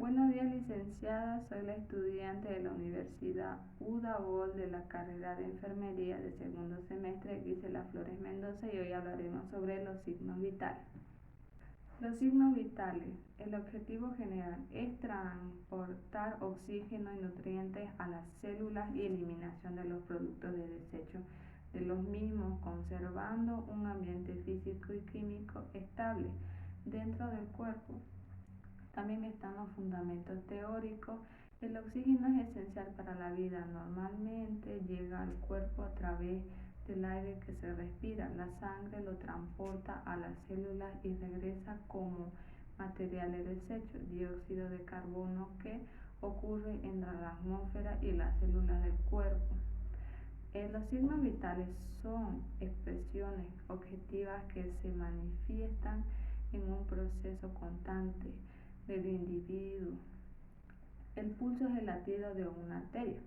Buenos días, licenciada. Soy la estudiante de la Universidad UDABOL de la carrera de Enfermería de segundo semestre, Gisela Flores Mendoza, y hoy hablaremos sobre los signos vitales. Los signos vitales, el objetivo general es transportar oxígeno y nutrientes a las células y eliminación de los productos de desecho de los mismos, conservando un ambiente físico y químico estable dentro del cuerpo. También están los fundamentos teóricos. El oxígeno es esencial para la vida. Normalmente llega al cuerpo a través del aire que se respira. La sangre lo transporta a las células y regresa como material de desecho, dióxido de carbono, que ocurre entre la atmósfera y las células del cuerpo. Los signos vitales son expresiones objetivas que se manifiestan en un proceso constante del individuo. El pulso es el latido de una arteria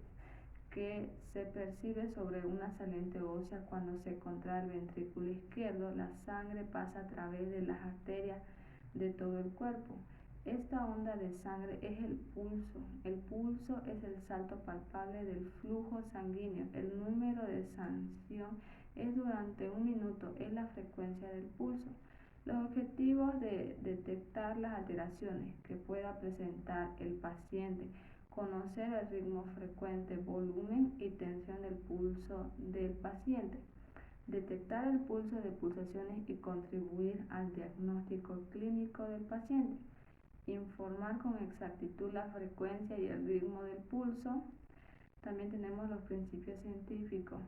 que se percibe sobre una saliente ósea cuando se contrae el ventrículo izquierdo. La sangre pasa a través de las arterias de todo el cuerpo. Esta onda de sangre es el pulso. El pulso es el salto palpable del flujo sanguíneo. El número de sanción es durante un minuto, es la frecuencia del pulso. Los objetivos de detectar las alteraciones que pueda presentar el paciente: conocer el ritmo frecuente, volumen y tensión del pulso del paciente, detectar el pulso de pulsaciones y contribuir al diagnóstico clínico del paciente, informar con exactitud la frecuencia y el ritmo del pulso. También tenemos los principios científicos.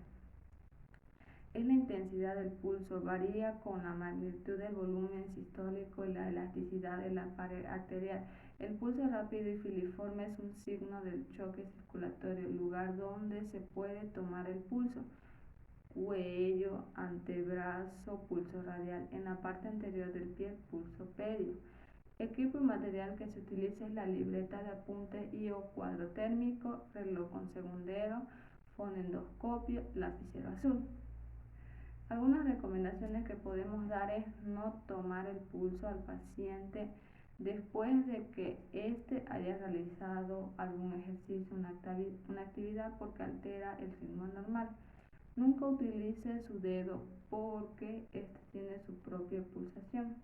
Es la intensidad del pulso, varía con la magnitud del volumen sistólico y la elasticidad de la pared arterial. El pulso rápido y filiforme es un signo del choque circulatorio, lugar donde se puede tomar el pulso. Cuello, antebrazo, pulso radial. En la parte anterior del pie, pulso pedio. Equipo y material que se utiliza es la libreta de apunte y o cuadro térmico, reloj con segundero, fonendoscopio, lapicero azul. Algunas recomendaciones que podemos dar es no tomar el pulso al paciente después de que éste haya realizado algún ejercicio, una actividad, porque altera el ritmo normal. Nunca utilice su dedo porque este tiene su propia pulsación.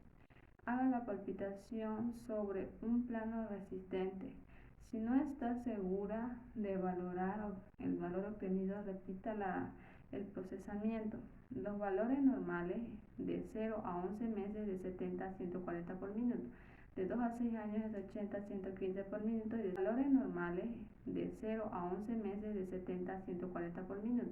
Haga la palpitación sobre un plano resistente. Si no está segura de valorar el valor obtenido, repita el procesamiento. Los valores normales de 0 a 11 meses de 70 a 140 por minuto, de 2 a 6 años de 80 a 115 por minuto, y de valores normales de 0 a 11 meses de 70 a 140 por minuto,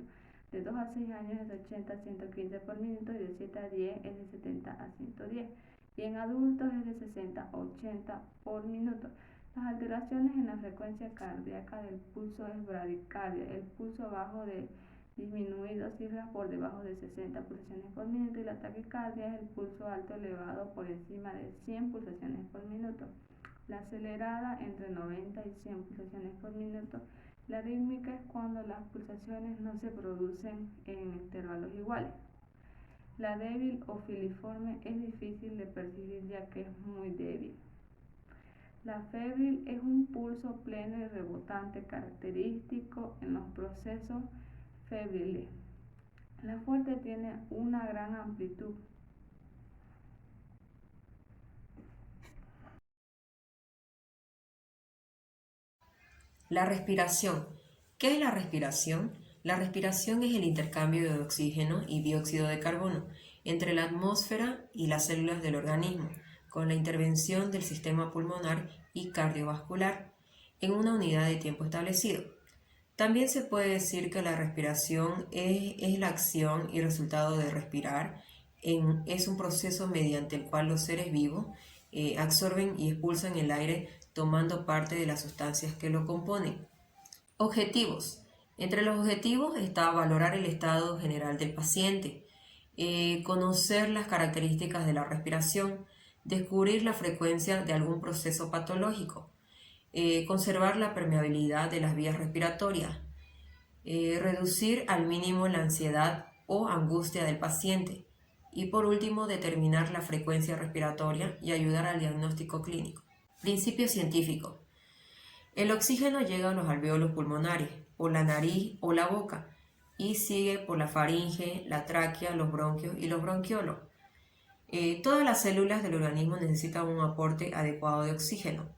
de 2 a 6 años es de 80 a 115 por minuto, y de 7 a 10 es de 70 a 110, y en adultos es de 60 a 80 por minuto. Las alteraciones en la frecuencia cardíaca del pulso es bradicardia, el pulso bajo de disminuido, cifras por debajo de 60 pulsaciones por minuto, y la taquicardia es el pulso alto elevado por encima de 100 pulsaciones por minuto. La acelerada entre 90 y 100 pulsaciones por minuto. La rítmica es cuando las pulsaciones no se producen en intervalos iguales. La débil o filiforme es difícil de percibir ya que es muy débil. La febril es un pulso pleno y rebotante característico en los procesos febriles. La fuerte tiene una gran amplitud. La respiración. ¿Qué es la respiración? La respiración es el intercambio de oxígeno y dióxido de carbono entre la atmósfera y las células del organismo, con la intervención del sistema pulmonar y cardiovascular en una unidad de tiempo establecido. También se puede decir que la respiración es la acción y resultado de respirar. Es un proceso mediante el cual los seres vivos absorben y expulsan el aire tomando parte de las sustancias que lo componen. Objetivos. Entre los objetivos está valorar el estado general del paciente, conocer las características de la respiración, descubrir la frecuencia de algún proceso patológico, conservar la permeabilidad de las vías respiratorias, reducir al mínimo la ansiedad o angustia del paciente y por último determinar la frecuencia respiratoria y ayudar al diagnóstico clínico. Principio científico. El oxígeno llega a los alvéolos pulmonares, por la nariz o la boca, y sigue por la faringe, la tráquea, los bronquios y los bronquiolos. Todas las células del organismo necesitan un aporte adecuado de oxígeno.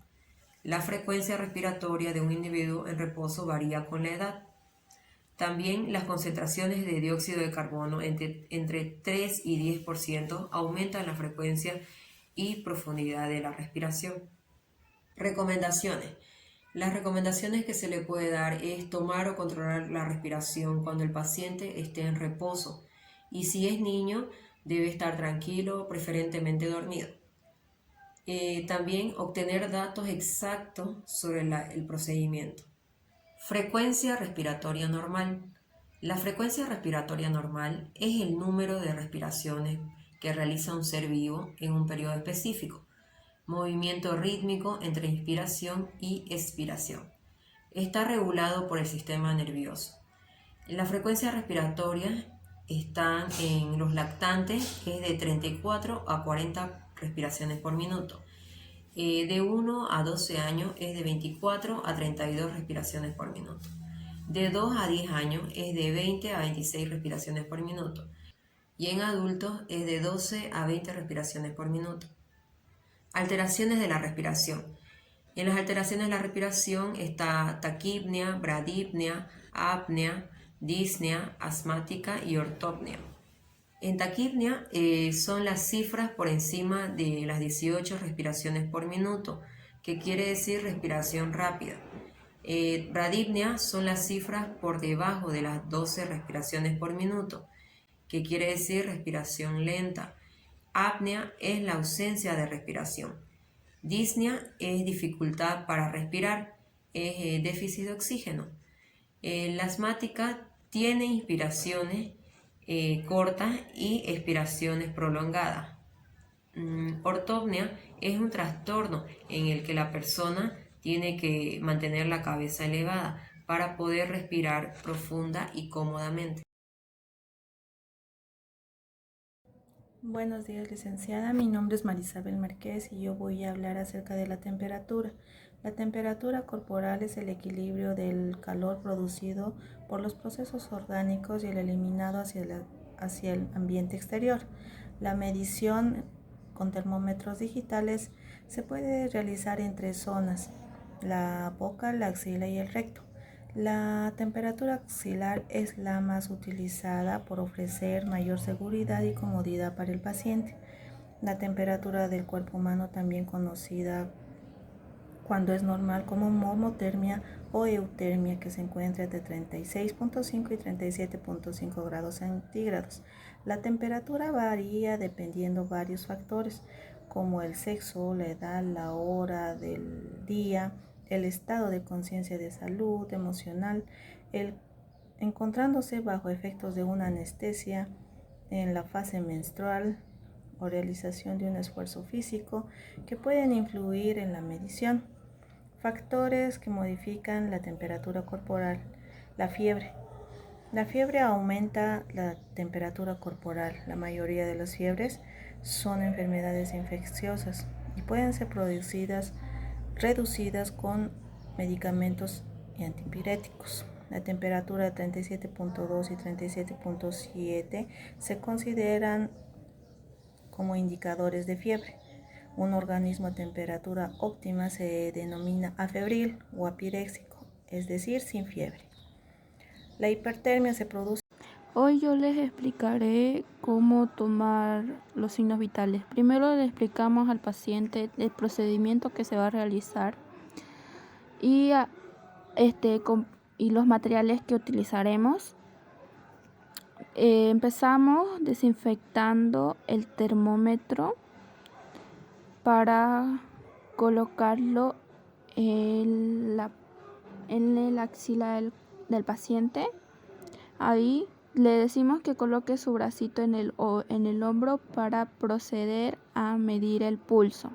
La frecuencia respiratoria de un individuo en reposo varía con la edad. También las concentraciones de dióxido de carbono entre 3 y 10% aumentan la frecuencia y profundidad de la respiración. Recomendaciones. Las recomendaciones que se le puede dar es tomar o controlar la respiración cuando el paciente esté en reposo, y si es niño debe estar tranquilo, preferentemente dormido. También obtener datos exactos sobre el procedimiento. Frecuencia respiratoria normal. La frecuencia respiratoria normal es el número de respiraciones que realiza un ser vivo en un periodo específico. Movimiento rítmico entre inspiración y expiración. Está regulado por el sistema nervioso. La frecuencia respiratoria está en los lactantes, es de 34 a 40 respiraciones por minuto. De 1 a 12 años es de 24 a 32 respiraciones por minuto. De 2 a 10 años es de 20 a 26 respiraciones por minuto. Y en adultos es de 12 a 20 respiraciones por minuto. Alteraciones de la respiración. En las alteraciones de la respiración está taquipnea, bradipnea, apnea, disnea, asmática y ortopnea. En taquipnea son las cifras por encima de las 18 respiraciones por minuto, que quiere decir respiración rápida. Bradipnea son las cifras por debajo de las 12 respiraciones por minuto, que quiere decir respiración lenta. Apnea es la ausencia de respiración. Disnea es dificultad para respirar, es déficit de oxígeno. La asmática tiene inspiraciones cortas y expiraciones prolongadas. Ortopnea es un trastorno en el que la persona tiene que mantener la cabeza elevada para poder respirar profunda y cómodamente. Buenos días, licenciada. Mi nombre es Marisabel Márquez y yo voy a hablar acerca de la temperatura. La temperatura corporal es el equilibrio del calor producido por los procesos orgánicos y el eliminado hacia el ambiente exterior. La medición con termómetros digitales se puede realizar en 3 zonas: la boca, la axila y el recto. La temperatura axilar es la más utilizada por ofrecer mayor seguridad y comodidad para el paciente. La temperatura del cuerpo humano, también conocida cuando es normal como normotermia o eutermia, que se encuentra entre 36.5 y 37.5 grados centígrados. La temperatura varía dependiendo varios factores, como el sexo, la edad, la hora del día, el estado de conciencia de salud emocional, encontrándose bajo efectos de una anestesia, en la fase menstrual o realización de un esfuerzo físico, que pueden influir en la medición. Factores que modifican la temperatura corporal. La fiebre. La fiebre aumenta la temperatura corporal. La mayoría de las fiebres son enfermedades infecciosas y pueden ser reducidas con medicamentos y antipiréticos. La temperatura de 37.2 y 37.7 se consideran como indicadores de fiebre. Un organismo a temperatura óptima se denomina afebril o apiréxico, es decir, sin fiebre. La hipertermia se produce. Hoy yo les explicaré cómo tomar los signos vitales. Primero le explicamos al paciente el procedimiento que se va a realizar y los materiales que utilizaremos. Empezamos desinfectando el termómetro para colocarlo en la axila del paciente. Ahí le decimos que coloque su bracito en el hombro para proceder a medir el pulso.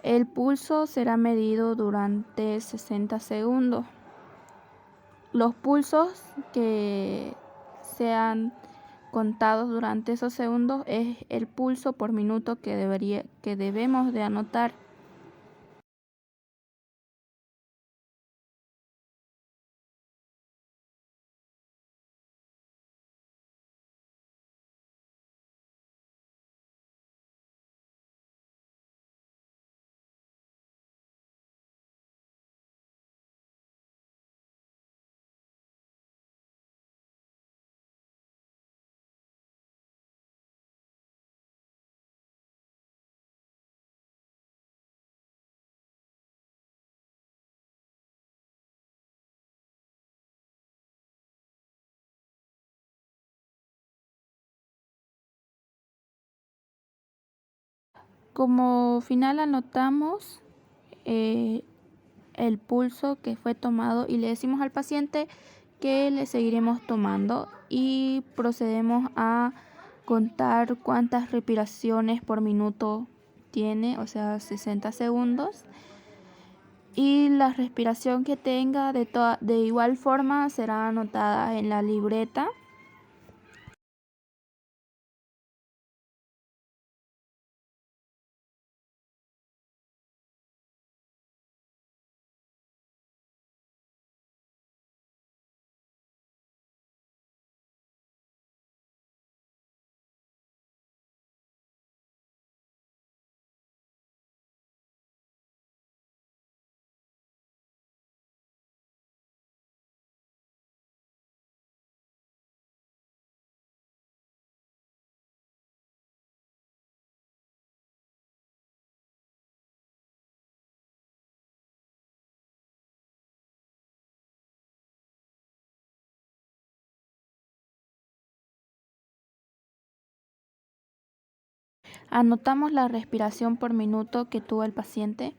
El pulso será medido durante 60 segundos. Los pulsos que sean contados durante esos segundos es el pulso por minuto que debemos de anotar. Como final anotamos el pulso que fue tomado y le decimos al paciente que le seguiremos tomando y procedemos a contar cuántas respiraciones por minuto tiene, o sea 60 segundos. Y la respiración que tenga de igual forma será anotada en la libreta. Anotamos la respiración por minuto que tuvo el paciente.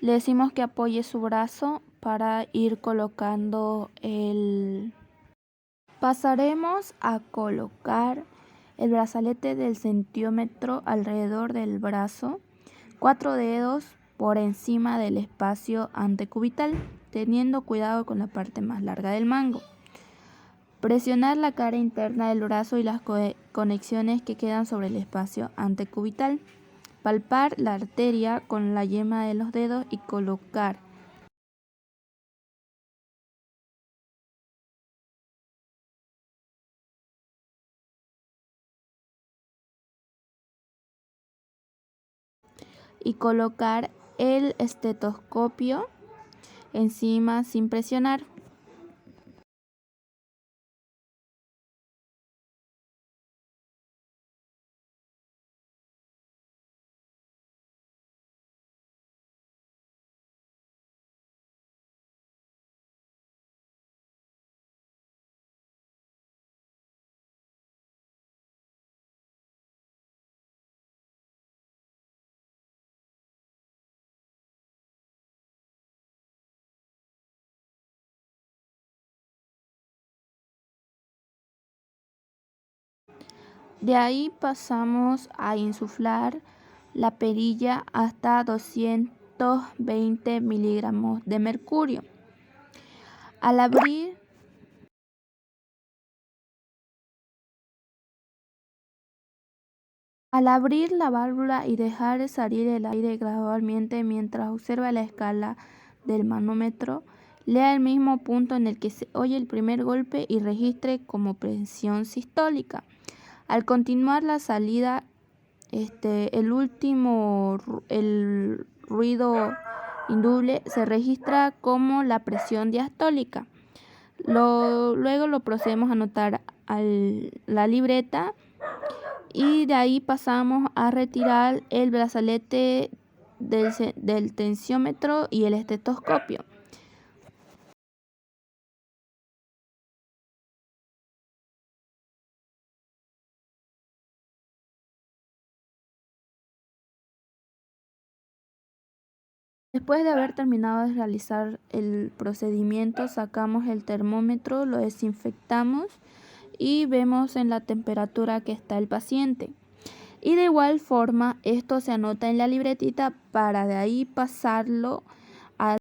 Le decimos que apoye su brazo para ir colocando Pasaremos a colocar el brazalete del tensiómetro alrededor del brazo, 4 dedos por encima del espacio antecubital, teniendo cuidado con la parte más larga del mango. Presionar la cara interna del brazo y las conexiones que quedan sobre el espacio antecubital. Palpar la arteria con la yema de los dedos y colocar el estetoscopio encima sin presionar. De ahí pasamos a insuflar la perilla hasta 220 miligramos de mercurio. Al abrir la válvula y dejar salir el aire gradualmente mientras observa la escala del manómetro, lea el mismo punto en el que se oye el primer golpe y registre como presión sistólica. Al continuar la salida, el ruido induble se registra como la presión diastólica. Luego lo procedemos a anotar a la libreta y de ahí pasamos a retirar el brazalete del tensiómetro y el estetoscopio. Después de haber terminado de realizar el procedimiento, sacamos el termómetro, lo desinfectamos y vemos en la temperatura que está el paciente. Y de igual forma, esto se anota en la libretita para de ahí pasarlo a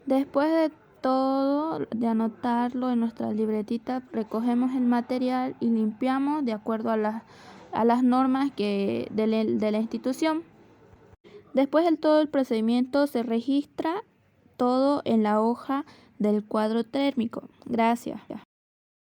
Después de todo, de anotarlo en nuestra libretita, recogemos el material y limpiamos de acuerdo a las normas de la institución. Después de todo el procedimiento se registra todo en la hoja del cuadro térmico. Gracias.